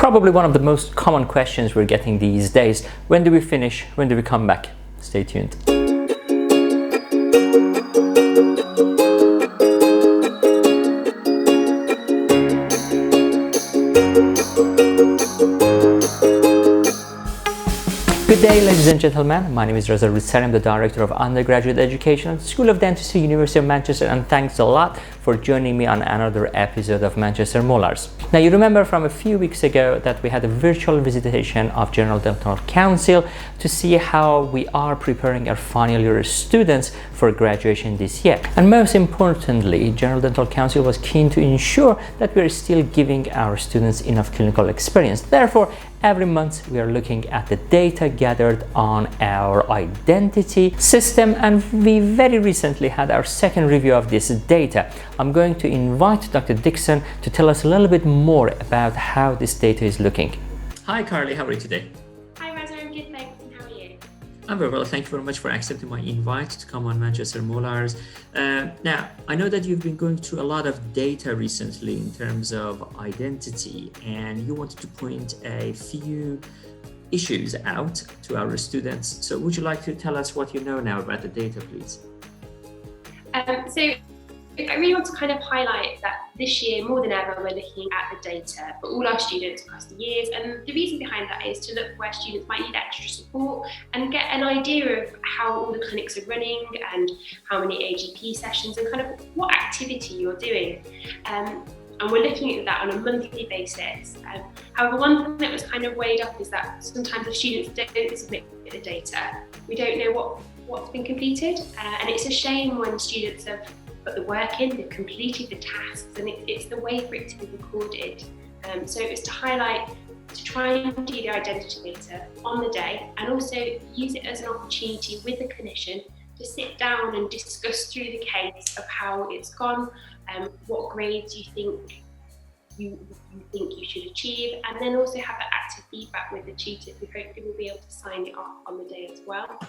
Probably one of the most common questions we're getting these days. When do we finish? When do we come back? Stay tuned. Good day, ladies and gentlemen. My name is Reza Roudsari. I'm the Director of Undergraduate Education at the School of Dentistry, University of Manchester, and thanks a lot for joining me on another episode of Manchester Molars. Now, you remember from a few weeks ago that we had a virtual visitation of General Dental Council to see how we are preparing our final year students for graduation this year. And most importantly, General Dental Council was keen to ensure that we are still giving our students enough clinical experience. Therefore, every month we are looking at the data gathered on our identity system, and we very recently had our second review of this data. I'm going to invite Dr. Dixon to tell us a little bit more about how this data is looking. Hi Carly, how are you today? Hi Reza, I'm good, thanks, and how are you? I'm very well, thank you very much for accepting my invite to come on Manchester Molars. Now, I know that you've been going through a lot of data recently in terms of identity, and you wanted to point a few issues out to our students. So would you like to tell us what you know now about the data, please? So I really want to kind of highlight that this year, more than ever, we're looking at the data for all our students across the years. And the reason behind that is to look where students might need extra support and get an idea of how all the clinics are running and how many AGP sessions and kind of what activity you're doing. And we're looking at that on a monthly basis. However, one thing that was kind of weighed up is that sometimes the students don't submit the data. We don't know what's been completed. And it's a shame when students have put the work in, they've completed the tasks, and it's the way for it to be recorded. So it was to highlight, to try and do the identity data on the day, and also use it as an opportunity with the clinician to sit down and discuss through the case of how it's gone, what grades you think you should achieve, and then also have that active feedback with the tutor who hopefully will be able to sign it off on the day as well.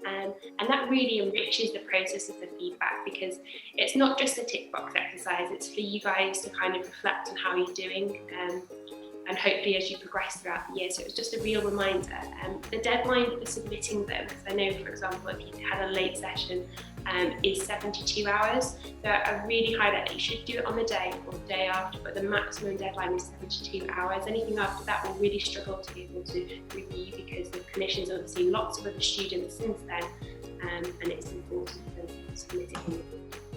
And that really enriches the process of the feedback, because it's not just a tick box exercise, it's for you guys to kind of reflect on how you're doing, and hopefully as you progress throughout the year. So it was just a real reminder. The deadline for submitting them, because I know, for example, if you had a late session, is 72 hours. So I really highlight that you should do it on the day or the day after, but the maximum deadline is 72 hours. Anything after that will really struggle to be able to review, because the clinicians will have seen lots of other students since then, and it's important for them to submit it.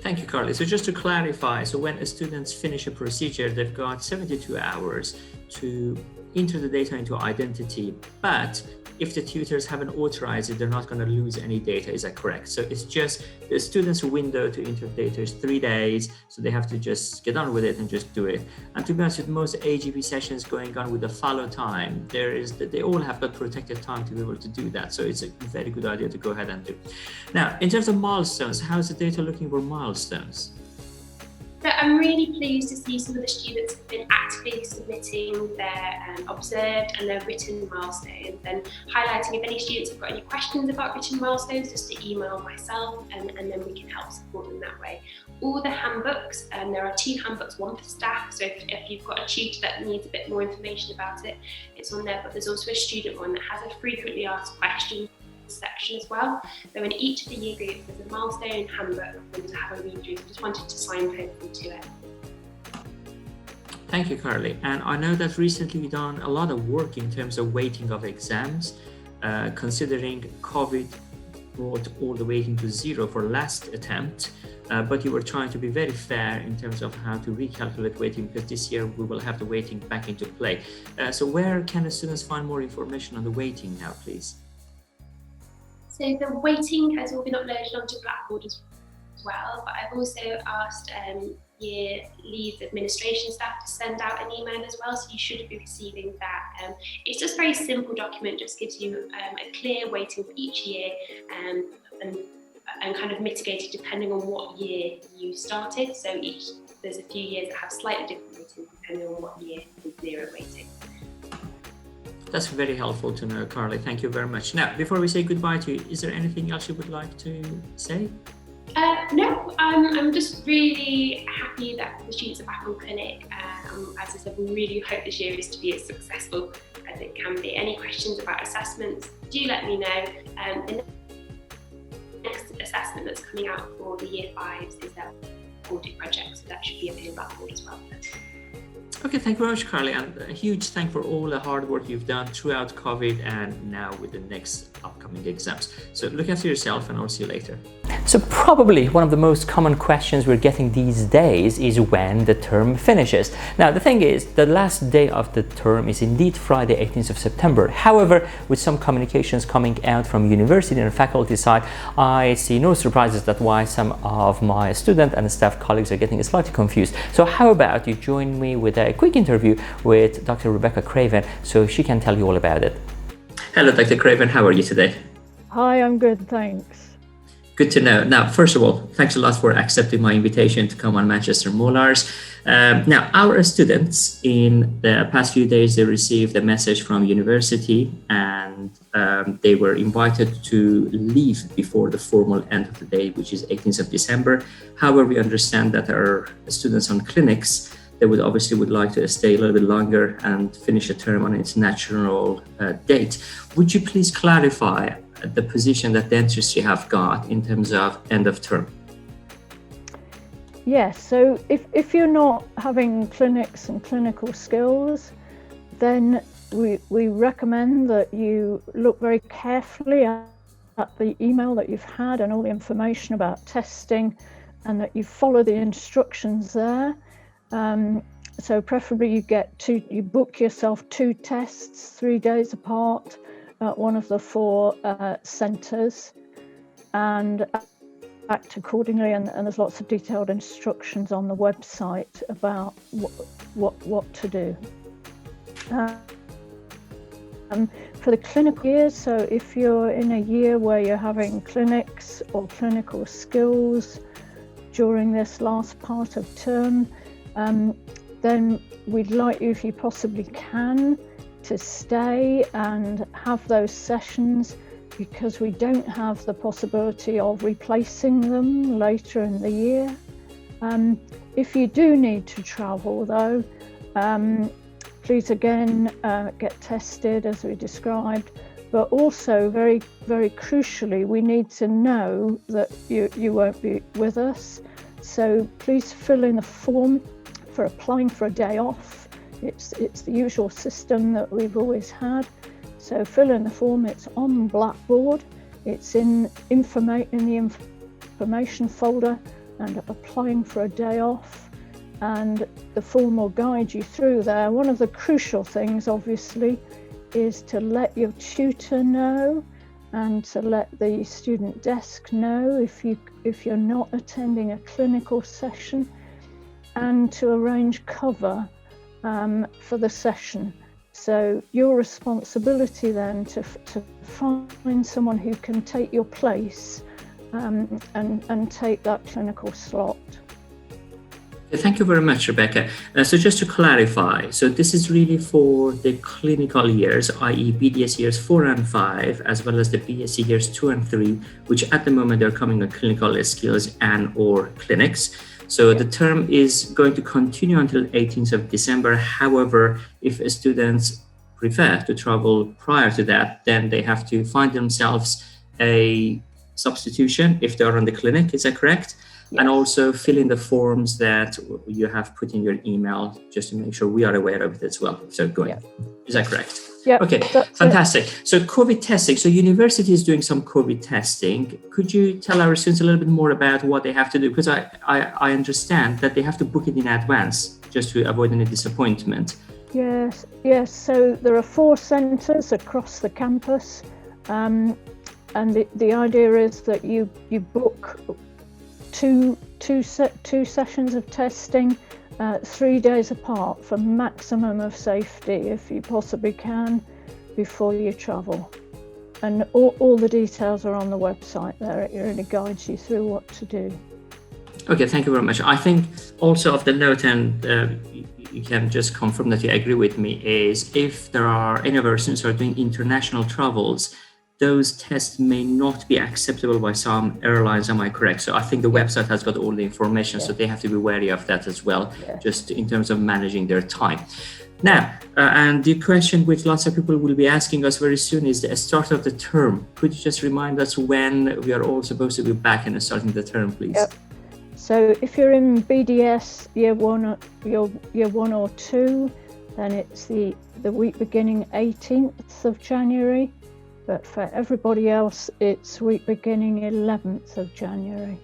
Thank you, Carly. So just to clarify, so when students finish a procedure, they've got 72 hours to enter the data into identity, but if the tutors haven't authorized it, they're not going to lose any data. Is that correct? So it's just the student's window to enter data is 3 days, so they have to just get on with it and just do it. And to be honest, with most AGP sessions going on with the follow time, they all have got protected time to be able to do that. So it's a very good idea to go ahead and do. Now, in terms of milestones, how is the data looking for milestones? So I'm really pleased to see some of the students have been actively submitting their observed and their written milestones, and highlighting if any students have got any questions about written milestones, just to email myself, and then we can help support them that way. All the handbooks, there are 2 handbooks, one for staff, so if you've got a tutor that needs a bit more information about it, it's on there, but there's also a student one that has a frequently asked questions section as well. So in each of the year groups there's a milestone handbook for them to have a read through, so just wanted to signpost them to it. Thank you, Carly. And I know that recently you've done a lot of work in terms of weighting of exams, considering COVID brought all the weighting to 0 for last attempt, but you were trying to be very fair in terms of how to recalculate weighting, because this year we will have the weighting back into play. So where can the students find more information on the weighting now, please? So the weighting has all been uploaded onto Blackboard as well, but I've also asked year leads administration staff to send out an email as well, so you should be receiving that. It's just a very simple document, just gives you a clear weighting for each year, and kind of mitigated depending on what year you started. So there's a few years that have slightly different weighting depending on what year with 0 weighting. That's very helpful to know, Carly. Thank you very much. Now, before we say goodbye to you, is there anything else you would like to say? No, I'm just really happy that the students are back on clinic. I'm as I said, we really hope this year is to be as successful as it can be. Any questions about assessments, do let me know. The next assessment that's coming out for the year 5s is their audit project, so that should be appearing backboard as well. Okay, thank you very much, Carly, and a huge thank for all the hard work you've done throughout COVID and now with the next upcoming exams. So look after yourself, and I'll see you later. So probably one of the most common questions we're getting these days is when the term finishes. Now, the thing is, the last day of the term is indeed Friday, 18th of September. However, with some communications coming out from university and faculty side, I see no surprises that why some of my student and staff colleagues are getting slightly confused. So how about you join me with a quick interview with Dr. Rebecca Craven so she can tell you all about it. Hello, Dr. Craven. How are you today? Hi, I'm good, thanks. Good to know. Now, first of all, thanks a lot for accepting my invitation to come on Manchester Molars. Now, our students in the past few days, they received a message from university and they were invited to leave before the formal end of the day, which is 18th of December. However, we understand that our students on clinics, they would like to stay a little bit longer and finish the term on its natural date. Would you please clarify the position that dentistry have got in terms of end of term? Yes, so if you're not having clinics and clinical skills, then we recommend that you look very carefully at the email that you've had and all the information about testing, and that you follow the instructions there. So preferably you book yourself 2 tests 3 days apart at one of the 4 centres, and act accordingly. And there's lots of detailed instructions on the website about what to do. For the clinical year, so if you're in a year where you're having clinics or clinical skills during this last part of term, then we'd like you, if you possibly can, to stay and have those sessions, because we don't have the possibility of replacing them later in the year. If you do need to travel though, please again get tested as we described, but also very, very crucially, we need to know that you won't be with us. So please fill in the form for applying for a day off. It's the usual system that we've always had. So fill in the form, it's on Blackboard, it's in the information folder, and applying for a day off, and the form will guide you through there. One of the crucial things obviously is to let your tutor know and to let the student desk know if you're not attending a clinical session, and to arrange cover for the session. So your responsibility then to find someone who can take your place and take that clinical slot. Thank you very much, Rebecca. So just to clarify, so this is really for the clinical years, i.e. BDS years 4 and 5, as well as the BSc years 2 and 3, which at the moment they're coming on clinical skills and or clinics. So the term is going to continue until 18th of December. However, if students prefer to travel prior to that, then they have to find themselves a substitution if they are on the clinic. Is that correct? Yes. And also fill in the forms that you have put in your email, just to make sure we are aware of it as well. So go ahead. Yeah. Is that correct? Yeah. Okay, fantastic. So COVID testing. So university is doing some COVID testing. Could you tell our students a little bit more about what they have to do? Because I understand that they have to book it in advance just to avoid any disappointment. Yes. So there are 4 centres across the campus, and the idea is that you book two sessions of testing 3 days apart for maximum of safety, if you possibly can, before you travel. And all the details are on the website there. It really guides you through what to do. Okay, thank you very much. I think also of the note, and you can just confirm that you agree with me, is if there are any of our students who are doing international travels, those tests may not be acceptable by some airlines. Am I correct? So I think the website has got all the information, so they have to be wary of that as well, just in terms of managing their time. Now, and the question which lots of people will be asking us very soon is the start of the term. Could you just remind us when we are all supposed to be back and starting the term, please? Yep. So if you're in BDS year one or two, then it's the week beginning 18th of January. But for everybody else, it's week beginning 11th of January.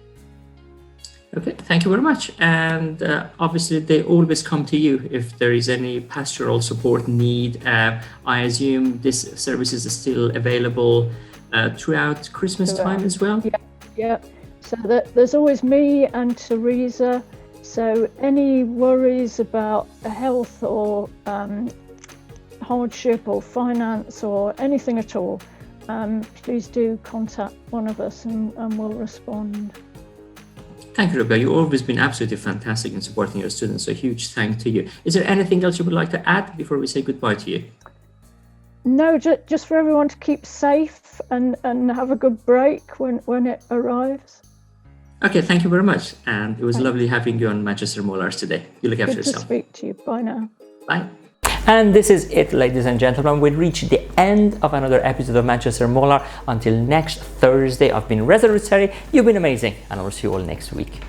Okay, thank you very much. And obviously, they always come to you if there is any pastoral support need. I assume this service is still available throughout Christmas time as well? Yeah. So there's always me and Teresa. So any worries about health or hardship or finance or anything at all, please do contact one of us and we'll respond. Thank you, Rebecca. You've always been absolutely fantastic in supporting your students. So huge thank to you. Is there anything else you would like to add before we say goodbye to you? No, just for everyone to keep safe and have a good break when it arrives. Okay, thank you very much. And it was lovely having you on Manchester Molars today. You look after yourself. Good to speak to you. Bye now. Bye. And this is it, ladies and gentlemen. We've reached the end of another episode of Manchester Molar. Until next Thursday, I've been Reza Roudsari. You've been amazing, and I'll see you all next week.